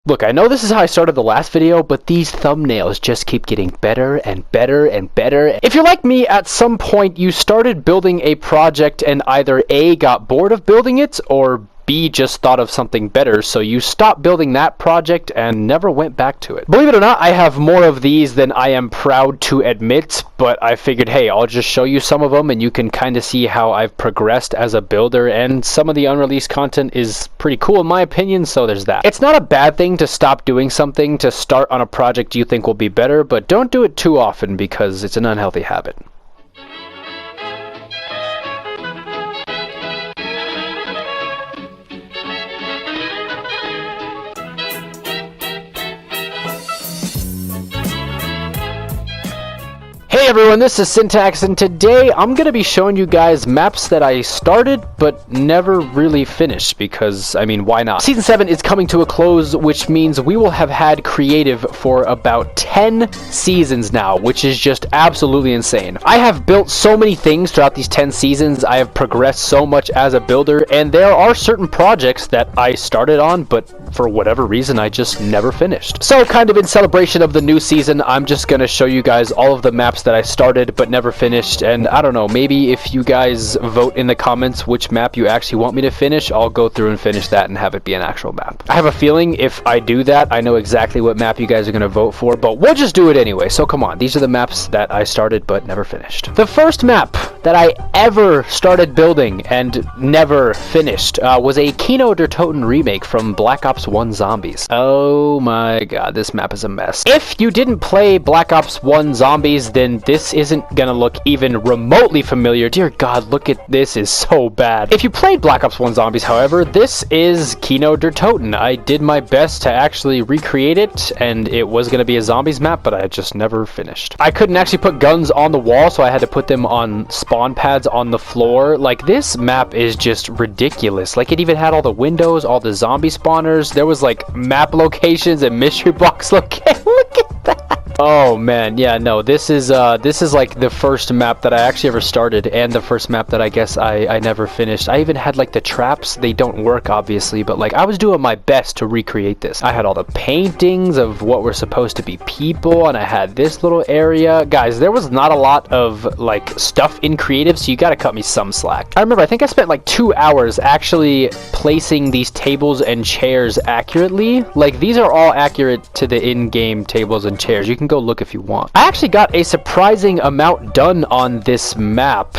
Look, I know this is how I started the last video, but these thumbnails just keep getting better and better and better. If you're like me, at some point you started building a project and either A, got bored of building it, or B, just thought of something better, so you stopped building that project and never went back to it. Believe it or not, I have more of these than I am proud to admit, but I figured, hey, I'll just show you some of them and you can kind of see how I've progressed as a builder, and some of the unreleased content is pretty cool in my opinion, so there's that. It's not a bad thing to stop doing something to start on a project you think will be better, but don't do it too often because it's an unhealthy habit. Hey everyone, this is Syntax, and today I'm going to be showing you guys maps that I started but never really finished because, I mean, why not? Season 7 is coming to a close, which means we will have had creative for about 10 seasons now, which is just absolutely insane. I have built so many things throughout these 10 seasons, I have progressed so much as a builder, and there are certain projects that I started on, but for whatever reason I just never finished. So kind of in celebration of the new season, I'm just going to show you guys all of the maps that I started but never finished, and I don't know, maybe if you guys vote in the comments which map you actually want me to finish, I'll go through and finish that and have it be an actual map. I have a feeling if I do that, I know exactly what map you guys are going to vote for, but we'll just do it anyway. So come on, these are the maps that I started but never finished. The first map that I ever started building and never finished was a Kino Der Toten remake from Black Ops 1 Zombies. Oh my god, this map is a mess. If you didn't play Black Ops 1 Zombies, then this isn't gonna look even remotely familiar. Dear god, look at this, is so bad. If you played Black Ops 1 Zombies, however, this is Kino Der Toten. I did my best to actually recreate it, and it was gonna be a zombies map, but I just never finished. I couldn't actually put guns on the wall, so I had to put them on spawn pads on the floor. Like, this map is just ridiculous. Like, it even had all the windows, all the zombie spawners. There was like map locations and mystery box locations. Look at that. Oh man, yeah, no, this is like the first map that I actually ever started, and the first map that I guess I never finished. I even had like the traps. They don't work obviously, but like I was doing my best to recreate this. I had all the paintings of what were supposed to be people, and I had this little area. Guys, there was not a lot of like stuff in creative, so you gotta cut me some slack. I remember, I think I spent like 2 hours actually placing these tables and chairs accurately. Like, these are all accurate to the in-game tables and chairs. You can go look if you want. I actually got a surprising amount done on this map.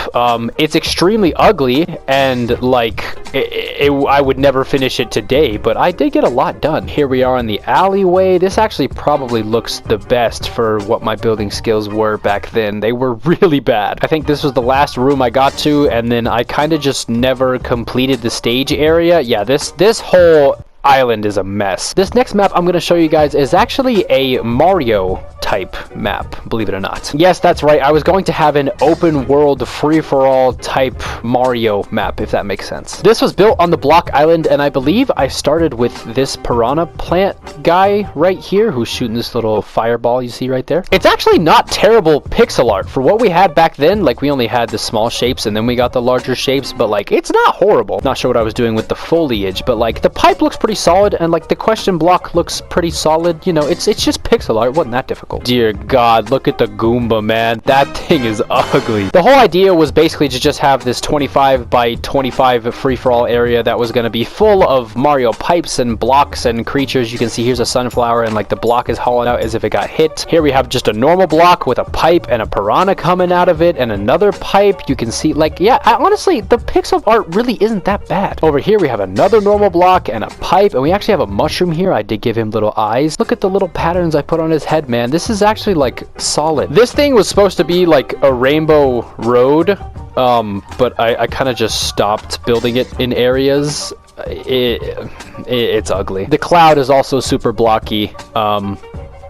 It's extremely ugly, and like I would never finish it today, but I did get a lot done. Here we are in the alleyway. This actually probably looks the best for what my building skills were back then. They were really bad. I think this was the last room I got to, and then I kind of just never completed the stage area. Yeah, this whole island is a mess. This next map I'm going to show you guys is actually a Mario type map, believe it or not. Yes, that's right. I was going to have an open world free-for-all type Mario map, if that makes sense. This was built on the block island, and I believe I started with this piranha plant guy right here who's shooting this little fireball you see right there. It's actually not terrible pixel art for what we had back then. Like, we only had the small shapes and then we got the larger shapes, but like, it's not horrible. Not sure what I was doing with the foliage, but like, the pipe looks pretty solid, and like the question block looks pretty solid. You know, it's just pixel art. It wasn't that difficult. Dear god, look at the Goomba, man. That thing is ugly. The whole idea was basically to just have this 25 by 25 free-for-all area that was going to be full of Mario pipes and blocks and creatures. You can see here's a sunflower, and like the block is hollowed out as if it got hit. Here we have just a normal block with a pipe and a piranha coming out of it, and another pipe. You can see, like, yeah, honestly, the pixel art really isn't that bad. Over here we have another normal block and a pipe, and we actually have a mushroom here. I did give him little eyes. Look at the little patterns I put on his head, man. This is actually like solid. This thing was supposed to be like a rainbow road, but I kind of just stopped building it in areas. It's ugly. The cloud is also super blocky.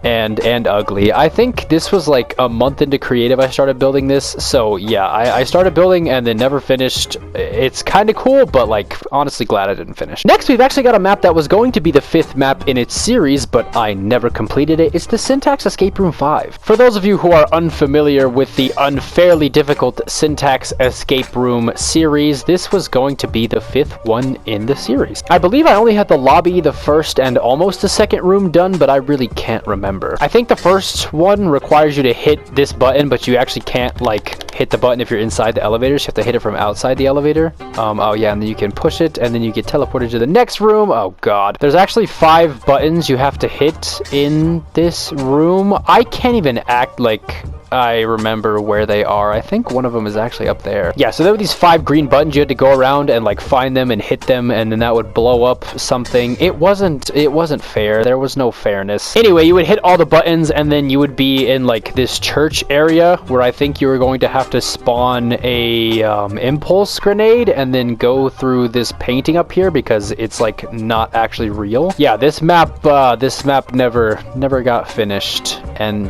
and ugly. I think this was like a month into creative I started building this, so yeah, I started building and then never finished. It's kind of cool, but like honestly glad I didn't finish. Next, we've actually got a map that was going to be the 5th map in its series, but I never completed it. It's the Syntax Escape Room 5. For those of you who are unfamiliar with the unfairly difficult Syntax Escape Room series, this was going to be the 5th one in the series. I believe I only had the lobby, the first, and almost the second room done, but I really can't remember. I think the first one requires you to hit this button, but you actually can't like hit the button if you're inside the elevators. You have to hit it from outside the elevator. Oh yeah, and then you can push it, and then you get teleported to the next room. Oh god. There's actually 5 buttons you have to hit in this room. I can't even act like I remember where they are. I think one of them is actually up there. Yeah, so there were these 5 green buttons. You had to go around and like find them and hit them, and then that would blow up something. It wasn't fair. There was no fairness. Anyway, you would hit all the buttons, and then you would be in like this church area where I think you were going to have to spawn a impulse grenade and then go through this painting up here because it's like not actually real. Yeah, this map never got finished, and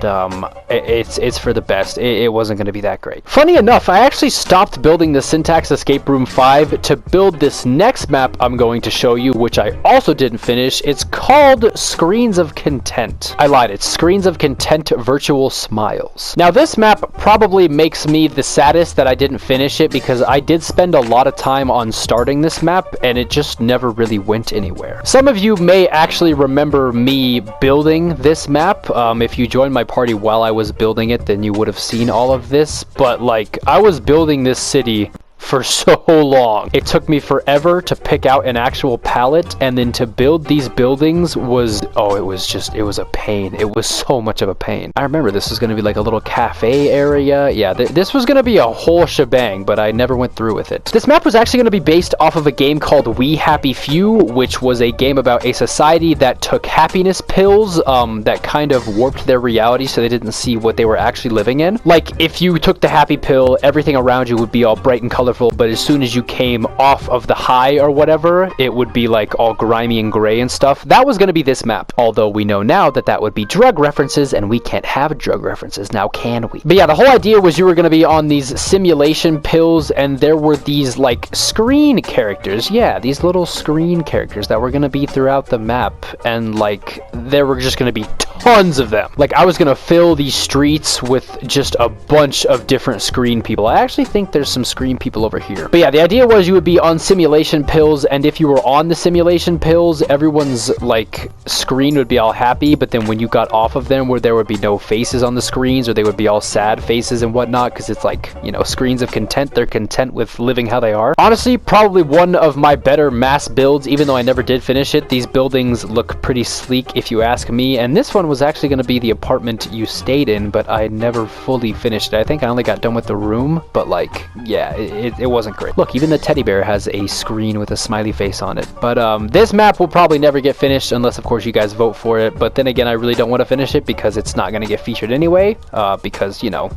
it's for the best. It wasn't going to be that great. Funny enough, I actually stopped building the Syntax Escape Room 5 to build this next map I'm going to show you, which I also didn't finish. It's called Screens of Content. I lied, it's Screens of Content Virtual Smiles. Now this map probably makes me the saddest that I didn't finish it, because I did spend a lot of time on starting this map and it just never really went anywhere. Some of you may actually remember me building this map. If you joined my party while I was building it, then you would have seen all of this, but like I was building this city for so long. It took me forever to pick out an actual palette, and then to build these buildings was, it was a pain. It was so much of a pain. I remember this was going to be like a little cafe area. Yeah, this was going to be a whole shebang, but I never went through with it. This map was actually going to be based off of a game called We Happy Few, which was a game about a society that took happiness pills that kind of warped their reality so they didn't see what they were actually living in. Like, if you took the happy pill, everything around you would be all bright and colorful, but as soon as you came off of the high or whatever, it would be like all grimy and gray and stuff. That was going to be this map, although we know now that that would be drug references, and we can't have drug references now, can we? But yeah, the whole idea was you were going to be on these simulation pills, and there were these like screen characters. Yeah, these little screen characters that were going to be throughout the map, and like there were just going to be tons of them. Like I was going to fill these streets with just a bunch of different screen people. I actually think there's some screen people over here. But yeah, the idea was you would be on simulation pills, and if you were on the simulation pills, everyone's like screen would be all happy, but then when you got off of them, where there would be no faces on the screens, or they would be all sad faces and whatnot, because it's like, you know, screens of content. They're content with living how they are. Honestly, probably one of my better mass builds, even though I never did finish it. These buildings look pretty sleek if you ask me, and this one was actually going to be the apartment you stayed in, but I never fully finished it. I think I only got done with the room, but like, yeah, it wasn't great. Look, even the teddy bear has a screen with a smiley face on it. But this map will probably never get finished unless, of course, you guys vote for it. But then again, I really don't want to finish it because it's not going to get featured anyway, because, you know,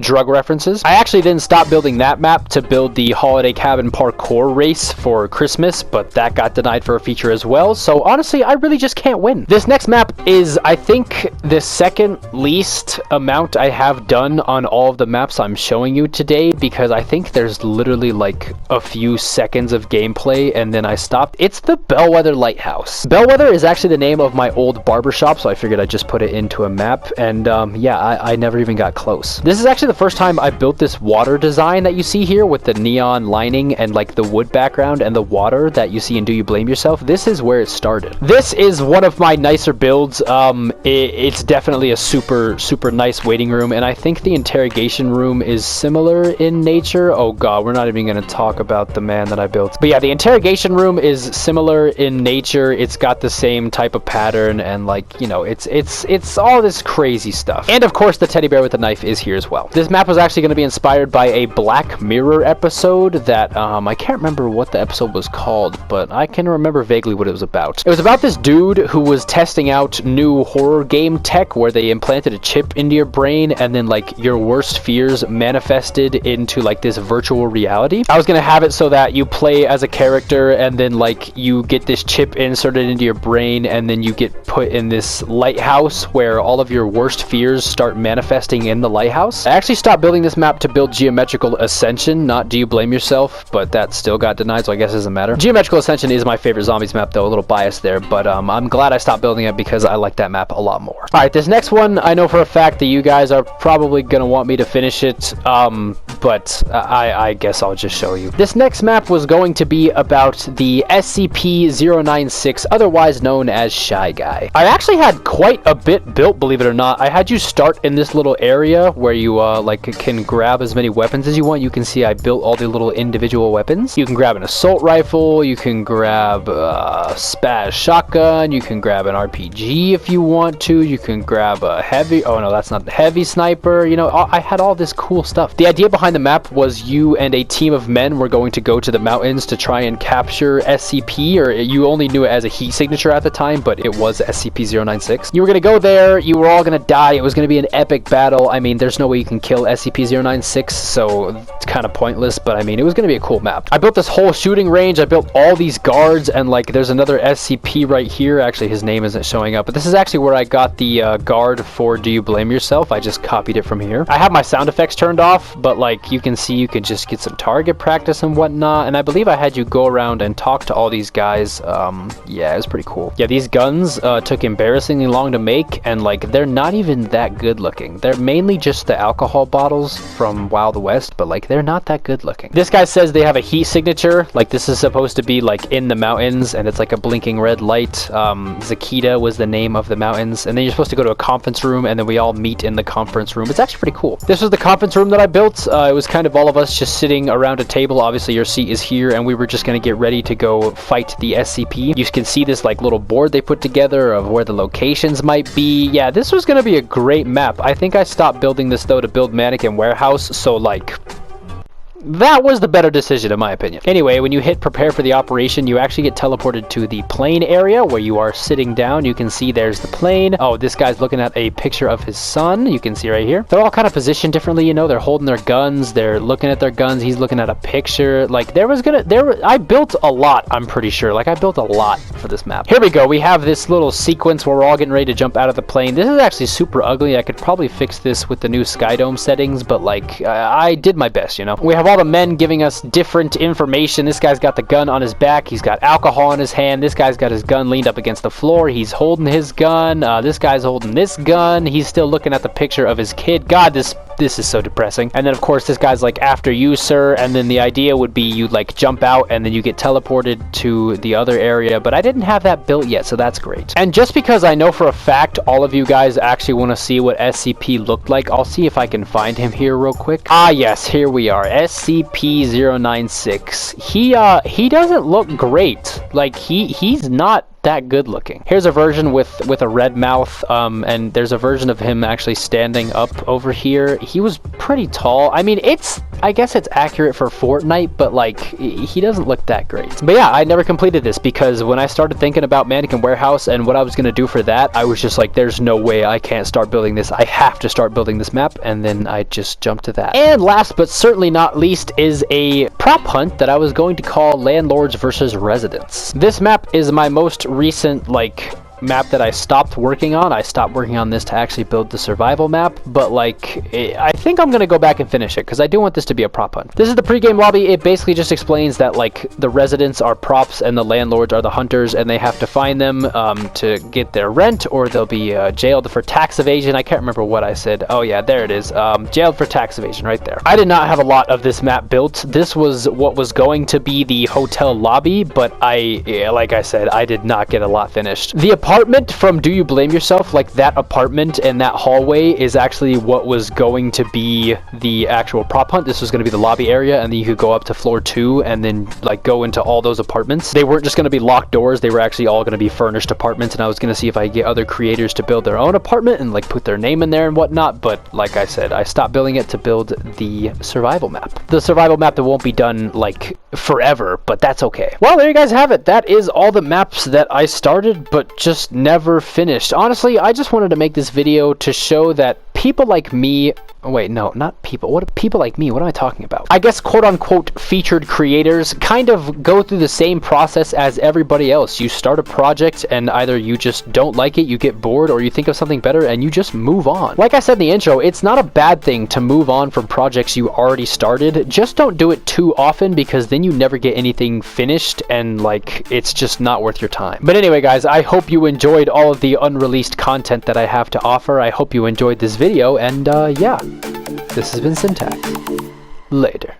drug references. I actually didn't stop building that map to build the holiday cabin parkour race for Christmas, but that got denied for a feature as well. So honestly, I really just can't win. This next map is, I think, the second least amount I have done on all of the maps I'm showing you today, because I think there's literally like a few seconds of gameplay and then I stopped. It's the Bellwether Lighthouse. Bellwether is actually the name of my old barbershop, so I figured I'd just put it into a map, and yeah, I never even got close. This is actually the first time I built this water design that you see here with the neon lining and like the wood background and the water that you see in Do You Blame Yourself. This is where it started. This is one of my nicer builds. It's definitely a super nice waiting room, and I think the interrogation room is similar in nature. Oh god, we're not even going to talk about the man that I built. But yeah, the interrogation room is similar in nature. It's got the same type of pattern, and like, you know, it's all this crazy stuff. And of course the teddy bear with the knife is here as well. This map was actually going to be inspired by a Black Mirror episode that, I can't remember what the episode was called, but I can remember vaguely what it was about. It was about this dude who was testing out new horror game tech where they implanted a chip into your brain and then like your worst fears manifested into like this virtual reality. I was going to have it so that you play as a character and then like you get this chip inserted into your brain and then you get put in this lighthouse where all of your worst fears start manifesting in the lighthouse. I actually stopped building this map to build Geometrical Ascension, not Do You Blame Yourself, but that still got denied, so I guess it doesn't matter. Geometrical Ascension is my favorite zombies map though, a little biased there, but I'm glad I stopped building it because I like that map a lot more. Alright, this next one, I know for a fact that you guys are probably gonna want me to finish it, but I guess I'll just show you. This next map was going to be about the SCP-096, otherwise known as Shy Guy. I actually had quite a bit built, believe it or not. I had you start in this little area where you like can grab as many weapons as you want. You can see I built all the little individual weapons. You can grab an assault rifle, you can grab a spaz shotgun, you can grab an RPG if you want to, you can grab a heavy, oh no, that's not the heavy sniper, you know, I had all this cool stuff. The idea behind the map was you and a team of men were going to go to the mountains to try and capture SCP, or you only knew it as a heat signature at the time, but it was SCP-096. You were going to go there, you were all going to die, it was going to be an epic battle. I mean, there's no way you can kill SCP-096, so it's kind of pointless, but I mean, it was going to be a cool map. I built this whole shooting range, I built all these guards, and like there's another SCP right here. Actually, his name isn't showing up, but this is actually where I got the guard for Do You Blame Yourself. I just copied it from here. I have my sound effects turned off, but like you can see, you can just get some target practice and whatnot, and I believe I had you go around and talk to all these guys. Yeah, it was pretty cool. Yeah, these guns took embarrassingly long to make, and like they're not even that good looking. They're mainly just the alcohol bottles from Wild West, but like they're not that good looking. This guy says they have a heat signature, like this is supposed to be like in the mountains and it's like a blinking red light. Zakita was the name of the mountains, and then you're supposed to go to a conference room and then we all meet in the conference room. It's actually pretty cool. This was the conference room that I built. It was kind of all of us just sitting around a table. Obviously your seat is here, and we were just going to get ready to go fight the SCP. You can see this like little board they put together of where the locations might be. Yeah, this was going to be a great map. I think I stopped building this though to build Mannequin Warehouse, so like that was the better decision in my opinion. Anyway, when you hit prepare for the operation, you actually get teleported to the plane area where you are sitting down. You can see there's the plane. Oh, this guy's looking at a picture of his son. You can see right here. They're all kind of positioned differently, you know, they're holding their guns, they're looking at their guns, he's looking at a picture. Like I built a lot, I'm pretty sure. Like I built a lot for this map. Here we go. We have this little sequence where we're all getting ready to jump out of the plane. This is actually super ugly. I could probably fix this with the new Skydome settings, but like I did my best, you know. We have all the men giving us different information. This guy's got the gun on his back, he's got alcohol in his hand, this guy's got his gun leaned up against the floor, he's holding his gun, this guy's holding this gun, he's still looking at the picture of his kid. God, this is so depressing. And then of course this guy's like, after you sir, and then the idea would be you like jump out and then you get teleported to the other area, but I didn't have that built yet, so that's great. And just because I know for a fact all of you guys actually want to see what SCP looked like, I'll see if I can find him here real quick. Ah yes, here we are. SCP-096. He doesn't look great. Like he's not that good looking. Here's a version with a red mouth, and there's a version of him actually standing up over here. He was pretty tall. I mean, I guess it's accurate for Fortnite, but like he doesn't look that great. But yeah, I never completed this because when I started thinking about Mannequin Warehouse and what I was gonna do for that, I was just like, there's no way I can't start building this. I have to start building this map, and then I just jumped to that. And last but certainly not least is a prop hunt that I was going to call Landlords versus Residents. This map is my most recent like map that I stopped working on. I stopped working on this to actually build the survival map, but like I think I'm gonna go back and finish it because I do want this to be a prop hunt. This is the pregame lobby. It basically just explains that like the residents are props and the landlords are the hunters, and they have to find them to get their rent, or they'll be jailed for tax evasion. I can't remember what I said. Oh yeah, there it is. Jailed for tax evasion right there. I did not have a lot of this map built. This was what was going to be the hotel lobby, but like I said, I did not get a lot finished. The apartment from Do You Blame Yourself, like that apartment and that hallway is actually what was going to be the actual prop hunt. This was going to be the lobby area, and then you could go up to floor 2 and then like go into all those apartments. They weren't just going to be locked doors, they were actually all going to be furnished apartments, and I was going to see if I could get other creators to build their own apartment and like put their name in there and whatnot. But like I said, I stopped building it to build the survival map. The survival map that won't be done like forever, but that's okay. Well, there you guys have it. That is all the maps that I started but just never finished. Honestly, I just wanted to make this video to show that people like me, oh wait, no, not people. What people like me? What am I talking about? I guess quote-unquote featured creators kind of go through the same process as everybody else. You start a project and either you just don't like it, you get bored, or you think of something better and you just move on. Like I said in the intro, it's not a bad thing to move on from projects you already started. Just don't do it too often, because then you never get anything finished and like it's just not worth your time. But anyway guys, I hope you enjoyed all of the unreleased content that I have to offer. I hope you enjoyed this video, and yeah, this has been Syntax. Later.